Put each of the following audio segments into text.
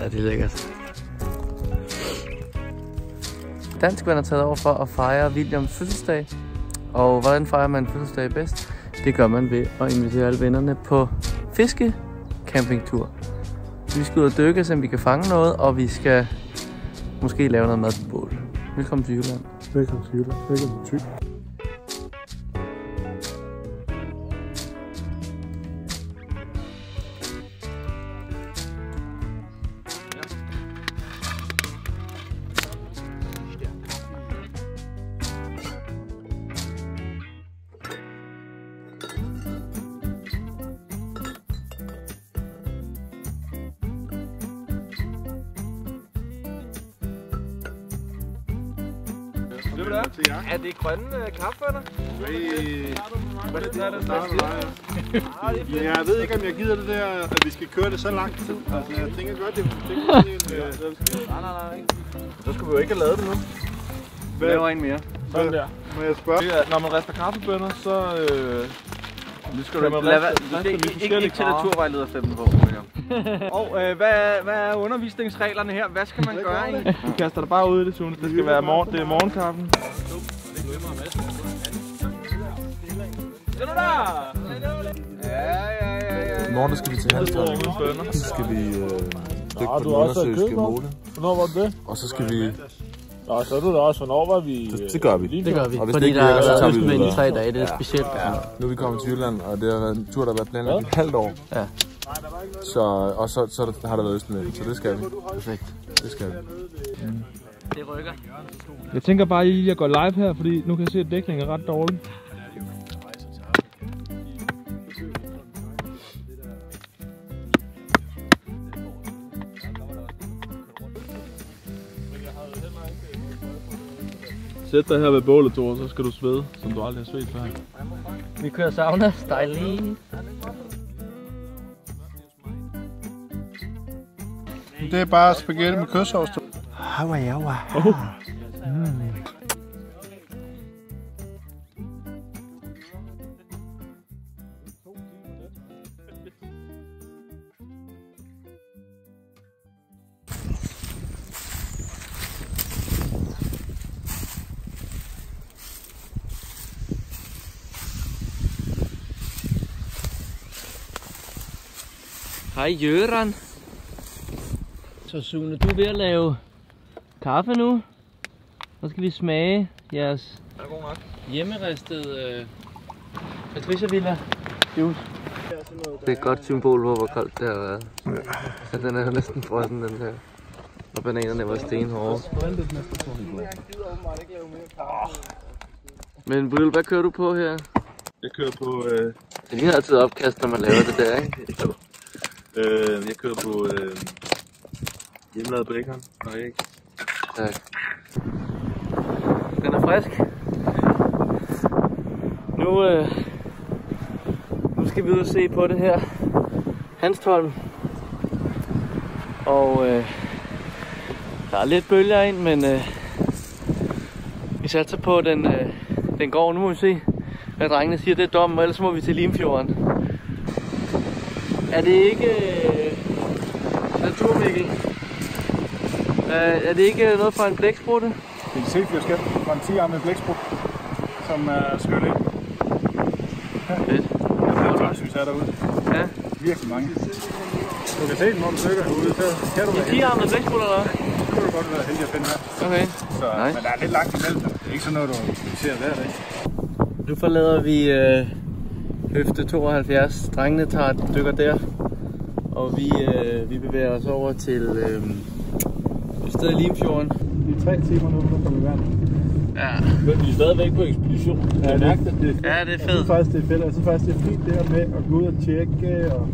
Ja, det er lækkert. Dansk Vand er taget over for at fejre Williams fødselsdag. Og hvordan fejrer man fødselsdag bedst? Det gør man ved at invitere alle vennerne på fiskecampingtur. Vi skal ud og dykke, så vi kan fange noget, og vi skal måske lave noget mad på bål. Velkommen til Jylland. Velkommen til Jylland. Velkommen til Thy. Er det grønne kaffebønner? Hvad er det? Jeg ved ikke, om jeg gider det der, at vi skal køre det så lang tid. Altså, jeg tænker godt, det er Nej. Så skulle vi jo ikke have lavet det nu. Vi laver en mere. Sådan der. Må jeg spørge? Når man rister kaffebønner, så... Ikke til naturvejlederstemmen på. Og hvad er undervisningsreglerne her? Hvad skal man gøre egentlig? Du kaster dig bare ud i det, Sune. Det skal være det er morgenkaffen. I morgen skal vi til Halstrand. Så skal vi dykke på den undersøgelske måle. Hvornår var det? Og så skal vi... Nå, så er du da også. Hvornår var vi... Det gør vi. Det gør vi. Og hvis fordi det ikke der virker, så er tager vi østmænd i videre. 3 dage. Det er specielt. Ja. Nu er vi kommet til Jylland, og det har været en tur, der har været planlagt i et halvt år. Ja. Så har der været østmænd, så det skal vi. Perfekt. Det skal vi. Det rykker. Jeg tænker bare, at jeg går live her, fordi nu kan jeg se, at dækningen er ret dårlig. Sæt dig her ved bålet, Thor, så skal du svede, som du aldrig har svedt før. Vi kører sauna. Dejligt. Det er bare spaghetti med kødsovs. Hej Jørgen. Så Sune, du er ved at lave kaffe nu. Så skal vi smage jeres hjemmeristede Patricia Villa juice. Det er et godt symbol på, hvor koldt det har været. Ja, den er jo næsten frossen, den her. Og bananerne var stenhårde. Men Bryl, hvad kører du på her? Jeg kører på... Det ligner altid opkast, når man laver det der, ikke? Jo. Jeg kører på hjemmelavet bacon og æg. Tak. Den er frisk. Nu skal vi ud og se på det her. Hanstholm. Og der er lidt bølger ind, men vi satser på, at den går. Nu må vi se, hvad drengene siger. Det er dommen, ellers må vi til Limfjorden. Er det ikke naturmikkel? Er det ikke noget fra en blæksprutte? Det er C4-skab fra en 10-armet blæksprut, som er skørt ind. Fedt. Jeg synes, jeg er derude. Ja. Virkelig mange. Du kan se dem, når du dykker herude. Så kan du være heldig. 10-armet blæksprutter, eller hvad? Så kan du godt være heldig at finde her. Okay. Så, nice. Men der er lidt langt imellem dem. Det er ikke sådan noget, du ser hver dag. Nu forlader vi høfte 72. Drengene dykker der. Og vi bevæger os over til et sted i Limfjorden. Det er 3 timer nu, der kommer i vand. Ja. Men vi er stadigvæk på ekspedition. Ja, det er fedt. Ja, det er fedt. Jeg synes faktisk, det er fedt. Jeg synes faktisk, det er fint det her med at gå ud og tjekke. Og...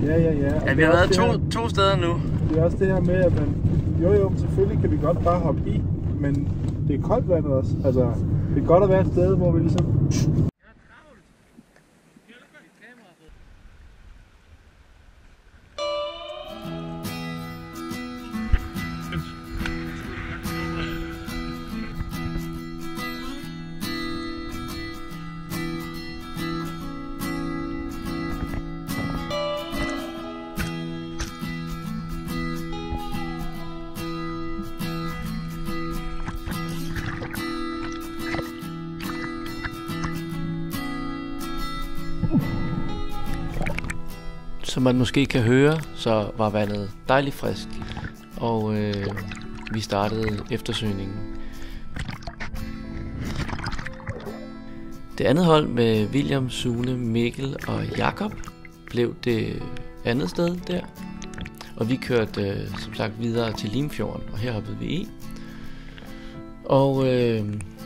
Ja. Ja, vi har været to steder nu. Det er også det her med, at man... Jo, selvfølgelig kan vi godt bare hoppe i, men det er koldt vandet også. Altså, det er godt at være et sted, hvor vi ligesom... Som man måske kan høre, så var vandet dejligt frisk, og vi startede eftersøgningen. Det andet hold med William, Sune, Mikkel og Jakob blev det andet sted der. Og vi kørte som sagt videre til Limfjorden, og her hoppede vi i. Og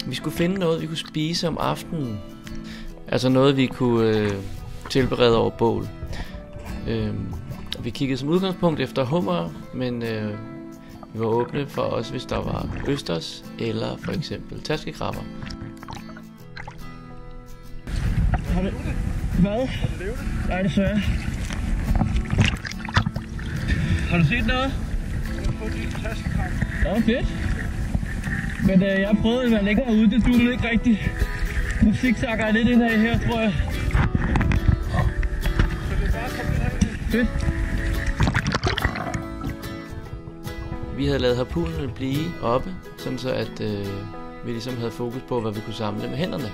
vi skulle finde noget, vi kunne spise om aftenen. Altså noget, vi kunne tilberede over bål. Vi kiggede som udgangspunkt efter hummer, men vi var åbne for os, hvis der var østers eller for eksempel taskekrabber. Hvad? Nej, desværre. Har du set noget? Jeg har fået en taskekrabbe. Ja, fedt. Men jeg prøvede at være længere ude, det duede ikke rigtigt. Nu zigzagger jeg lidt indad her, tror jeg. Så det er bare sådan her. Fedt. Vi havde lavet harpunerne blive oppe, sådan så at vi ligesom havde fokus på, hvad vi kunne samle med hænderne.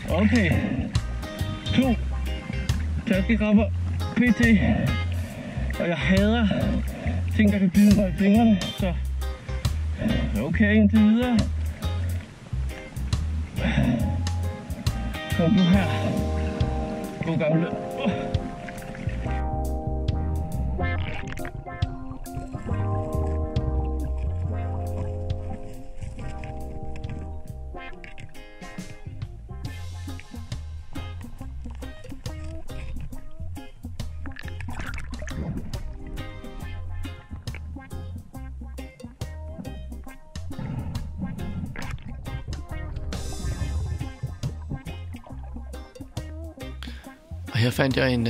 Okay. 2 taskekrabber pt. Og jeg hader ting, der kan bide mig i fingrene, så okay indtil videre. Kom nu her. God gamle. Og her fandt jeg en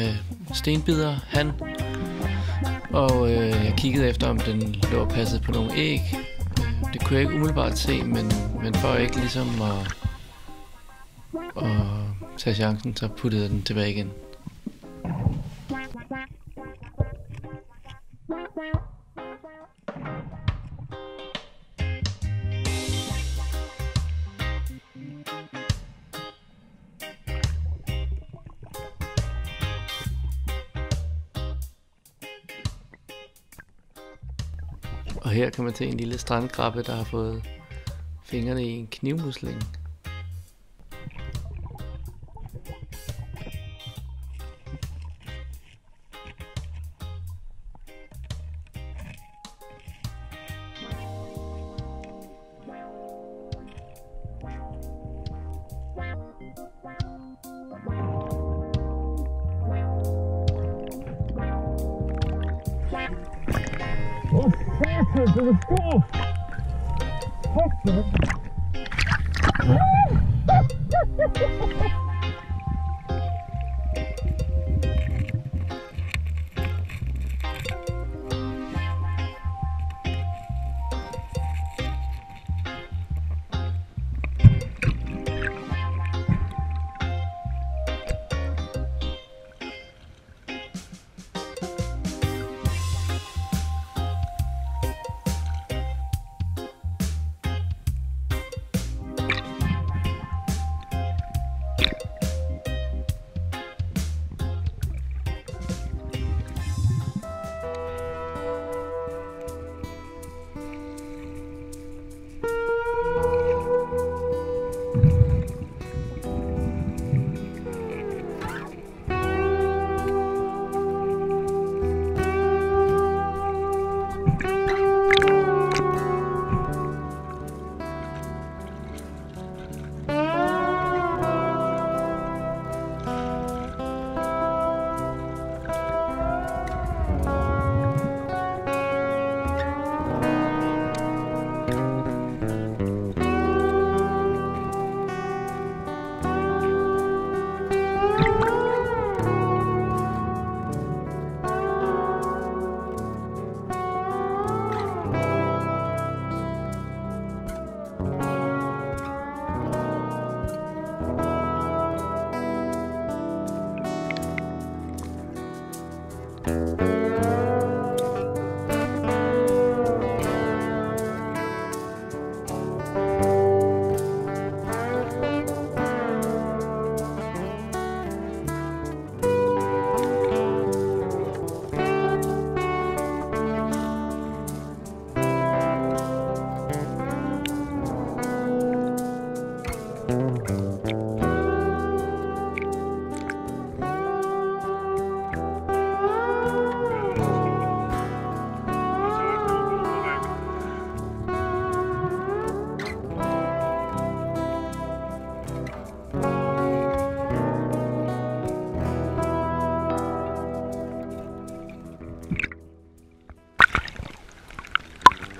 stenbider, han, og jeg kiggede efter, om den lå og passede på nogle æg. Det kunne jeg ikke umiddelbart se, men for ikke ligesom at tage chancen, så puttede jeg den tilbage igen. Og her kan man se en lille strandkrabbe, der har fået fingrene i en knivmusling. Det er stor! Fuck det!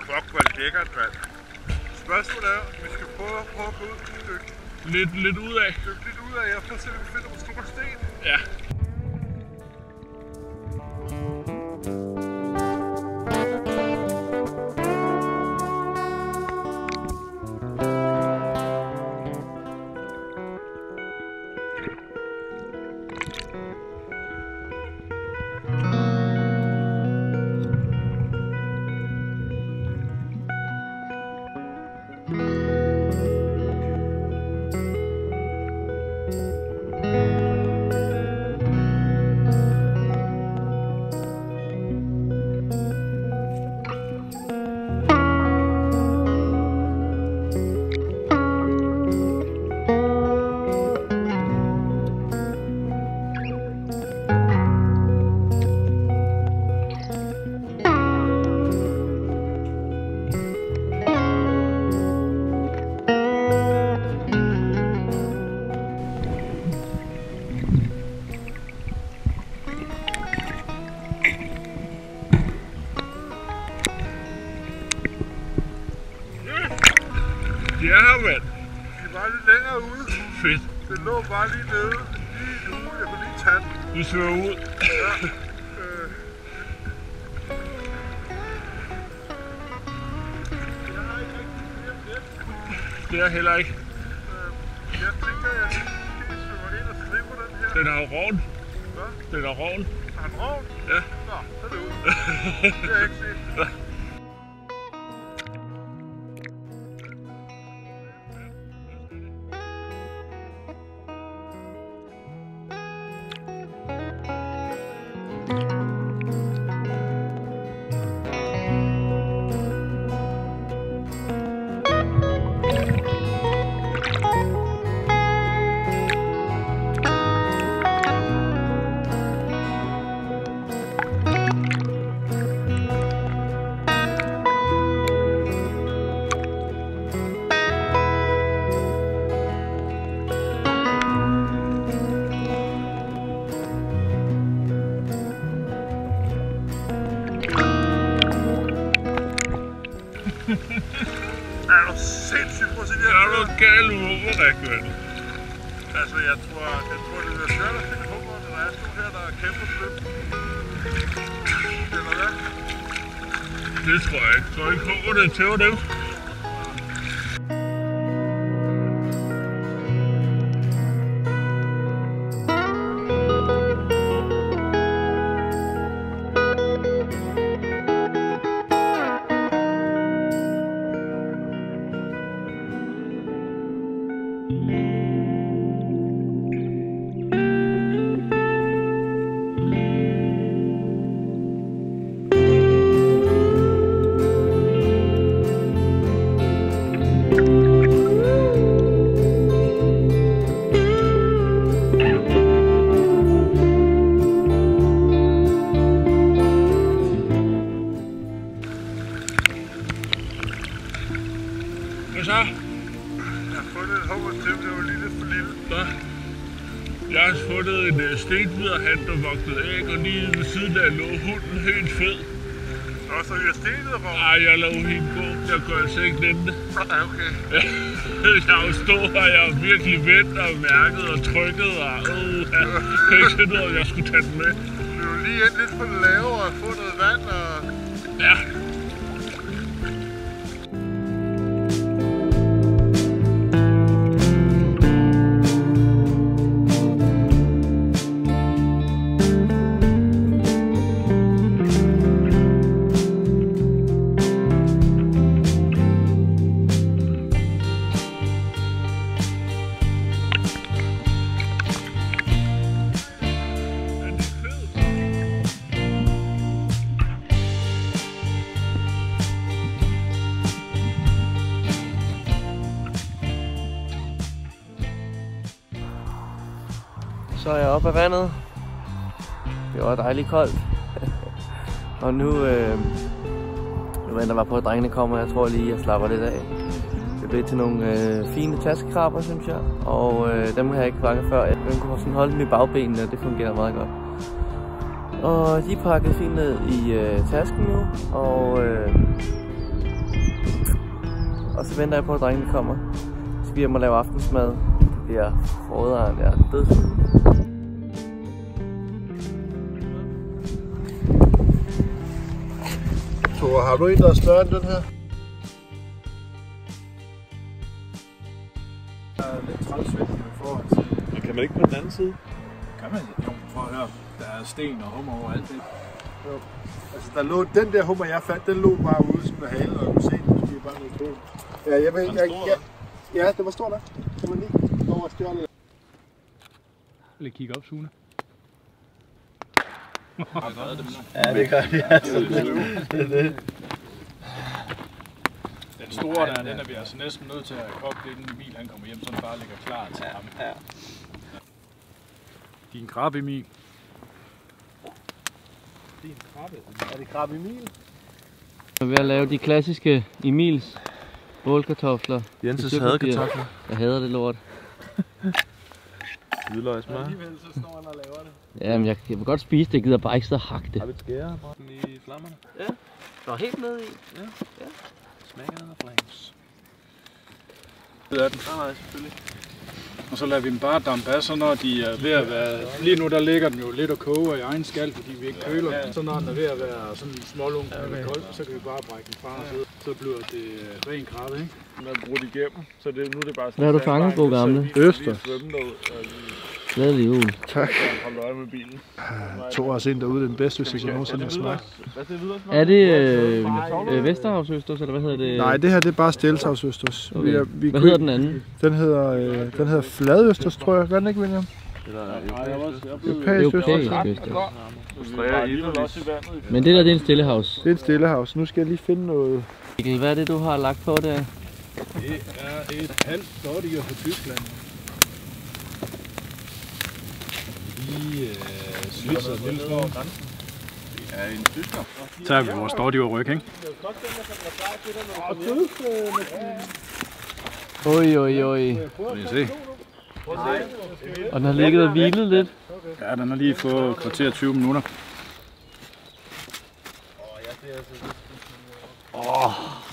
Fuck, hvor er det lækkert, mand. Spørgsmålet er, vi skal prøve at gå ud et stykke. Lidt ud af. Lidt ud af, og så ser vi finder på store sten. Ja. Ja, mand. Vi var lidt længere ude. Fedt. Den lå bare lige nede. Lige nu. Jeg kunne lige tage den. Du svømmer ud. Ja. Jeg har ikke rigtig flere net. Det er heller ikke. Jeg tænker, jeg lige svømmer ind og skriver den her. Den er jo rovn. Hvad? Den er rovn. Har den rovn? Ja. Nå, så er det ude. Det har jeg ikke set. Er du sindssygt? Prøv at se det her. Er du gal uoverræk, mand? Altså, jeg tror, det bliver svært at finde hummer, når jeg står her, der er kæmpe svøm. Eller hvad? Det tror jeg ikke. Tror jeg ikke, hummer den tæver dem? Hvad så? Jeg har fundet et hummer til, det var lige lidt for lille. Nå. Jeg har fundet en stenbiderhat, der vogtede æg, og lige ved siden af lå hunden helt fed. Og så vi har stenet rov. Ej, jeg lader hende gå. Jeg gør altså ikke nemme. Ja, okay. Jeg har jo stået her, jeg har virkelig vendt og mærket og trykket, og jeg kan ikke finde ud af, at jeg skulle tage den med. Vi var lige ind lidt på den lave og få noget vand og... Ja. Så er jeg oppe af vandet. Det var dejligt koldt. Og nu venter jeg bare på, at drengene kommer. Jeg tror lige, jeg slapper lidt af. Det blev til nogle fine taskekrabber, synes jeg. Og dem har jeg ikke pakket før. Jeg kunne sådan holde dem i bagbenene, og det fungerer meget godt. Og de er pakket fint ned i tasken nu. Og og så venter jeg på, at drengene kommer. Så vi må lave aftensmad. Det bliver råderen, jeg er dødsfuld. Thor, har du en, der er større end den her? Der er lidt trætsvægtende i forhold til... Men kan man ikke på den anden side? Kan man? Jo, prøv at høre. Der er sten og hummer over alt det. Jo. Altså, der lå, den der hummer, jeg fandt, den lå bare ude som med halen, og jeg kunne se, den måske bare noget på. Ja, jeg ved, ja, det var stor der. Det var lige over stjålet. Vil kigge op, Sune? Ja, det gør vi altså. Det er det. Den store der, den er vi altså næsten nødt til at kokke det, inden Emil han kommer hjem, så den bare ligger klar til ham. Ja. Din krabbe, Emil. Din krabbe? Er det krabbe Emil? Jeg er ved at lave de klassiske Emils bålkartofler. Jenses hadekartofler. Jeg hader det lort. Hvidløgsmør. Alligevel så står han og laver det. Jamen, jeg vil godt spise det, jeg gider bare ikke så hakke det. Har lidt skære i flammerne? Ja, der er helt nede i. Ja. Smækker den af flames. Det er den. Nej, selvfølgelig. Og så lader vi dem bare dampe af, så når de er ved at være... Lige nu der ligger den jo lidt og koger i egen skal, fordi vi ikke køler den. Så når den er ved at være sådan smålunken eller kold, så kan vi bare brække den fra, så bliver det ren krabbe, ikke? Den er brudt igennem, så det, nu er det bare sådan... Hvad har du fanget, god gamle? Øster. Glædelig jul. Tak. Hold øje med bilen. Thor har set derude den bedste, hvis jeg nogensinde har smagt. Er det Vesterhavsøsters, eller hvad hedder det? Nej, det her det er bare Stelthavsøsters. Okay. Hvad hedder den anden? Den hedder Fladøsters, tror jeg. Gør den ikke, William? Europæisk østers. Men det der, det er en stillehavs. Det er en stillehavs. Nu skal jeg lige finde noget. Hvad er det, du har lagt på der? Det er et halvt dårligere fra Tyskland. Vi svitser en lille smule. Det er en tysker. Så tager vi vores dårligere ryg, ikke? Oj. Kan I se? Og den har ligget og hvilet lidt. Ja, den har lige fået kvarter 20 minutter.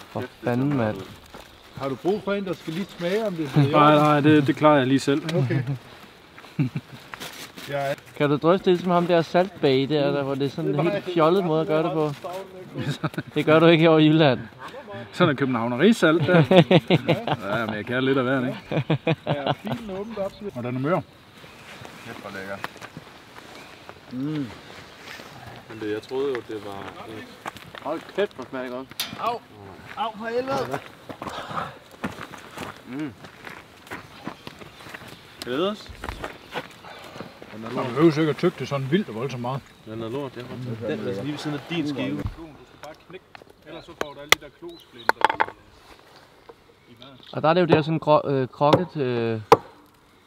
For fanden, mand. Har du brug for en, der skal lige smage, om det Nej, det klarer jeg lige selv. Okay. Kan du drøste det som ham der saltbag der, hvor det er sådan en helt fjollet måde at gøre det på? Det gør du ikke over i Jylland. Sådan er københavnerisalt der. Ja, men jeg kan lidt af hvert, ikke? Og den er mør. Det var lækker. Men det, jeg troede jo, det var... Hold kæft, hvor smager det godt. Au, for helvede. Glæder os. Man behøver sikkert tygge det sådan vildt og voldsomt meget. Den er lort, jeg har den er lige ved siden af din skive. Du skal bare knække, ellers så får du alle de der klosplinter i maden. Og der er det jo der sådan krokket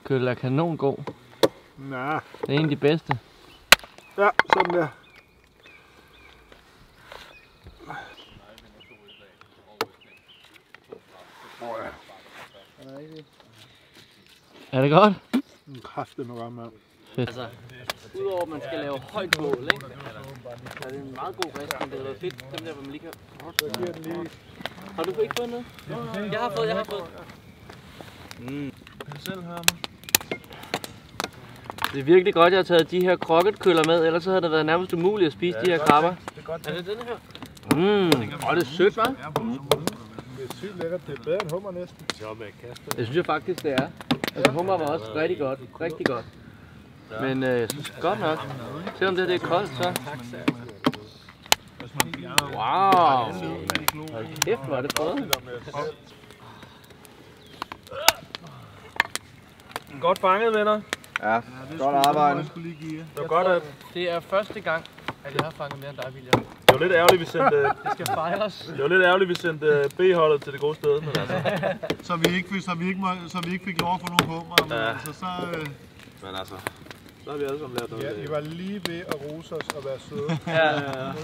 køl er kanon god. Nej. Det er en af de bedste. Ja, sådan der. Er det godt? Kræftet med ramme, mand. Fedt. Altså, udover at man skal lave højt bål, ikke? Så er det en meget god rest, men det har været fedt, dem der, hvor man lige kan... Har du ikke fået noget? Jeg har fået. Kan du selv høre mig? Det er virkelig godt, at jeg har taget de her krokketkøller med, ellers så havde det været nærmest umuligt at spise de her krabber. Er det den her? Det er sødt, hva'? Det er sygt lækkert. Det er bedre end hummer næsten. Det synes jeg faktisk, det er. Altså hummer var også rigtig godt. Rigtig godt. Men jeg synes godt nok, selvom det er koldt, så... Wow! Hold kæft, hvor er det prøvet. Godt fanget, venner. Ja, godt arbejde. Det var godt, at... Det er første gang, at jeg har fanget mere end dig, William. Det var lidt ærgerligt, vi sendte... Det skal fejres. Det var lidt ærgerligt, vi sendte B-holdet til det gode sted, men altså... Så vi ikke fik lov at få nogle hummer. Men Ja. altså, så... Men altså, så har vi alle sammen lært noget. Ja, I var lige ved at rose os og være søde. Ja,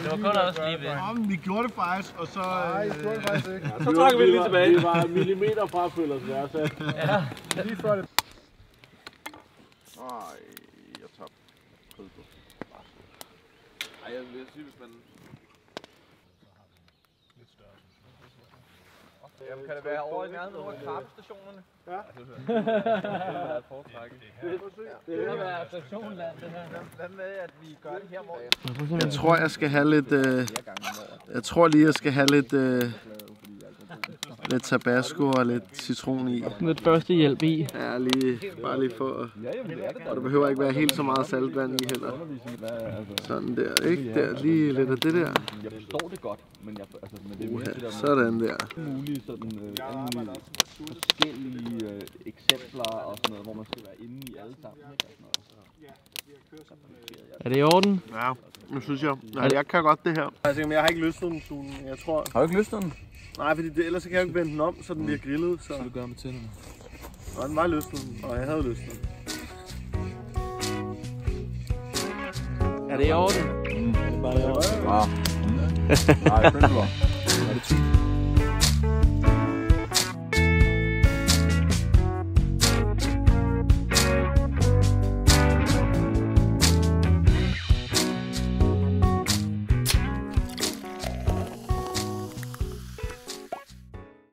det var kun også lige ved. Men vi gjorde det faktisk, og så... Nej, vi gjorde det faktisk ikke. Så trækker vi det lige tilbage. Vi var millimeter fra at føle os værdsat. Ja. Lige før det... Ej, jeg tager kød på. Ej, jeg vil sige, hvis man... Jamen, kan det være over i nærheden af krabstationerne? Ja. Det er et foretræk. Det vil være stationland, det her. Hvad med, at vi gør det her, hvor... Jeg tror, jeg skal have lidt... jeg tror lige, jeg skal have lidt... lidt tabasco og lidt citron i. Lidt førstehjælp i. Ja, bare lige for... Og der behøver ikke være helt så meget saltvand i heller. Sådan der, ikke? Der, lige lidt af det der. Jeg forstår det godt, men det er mere det der med sådan der. mulige forskellige eksempler og sådan noget, hvor man skal være inde i alle sammen. Er det i orden? Ja, nu synes jeg. Nej, jeg kan godt det her. Altså, jeg har ikke løsnet den, Sune. Jeg tror... Har du ikke lyst til den? Nej, fordi ellers så kan jeg ikke vende den om, så den bliver grillet. Så Hvad gør med tænderne? og den var løsnet, og jeg havde løsnet. Er det i orden? Nej, det var. Er det tykt?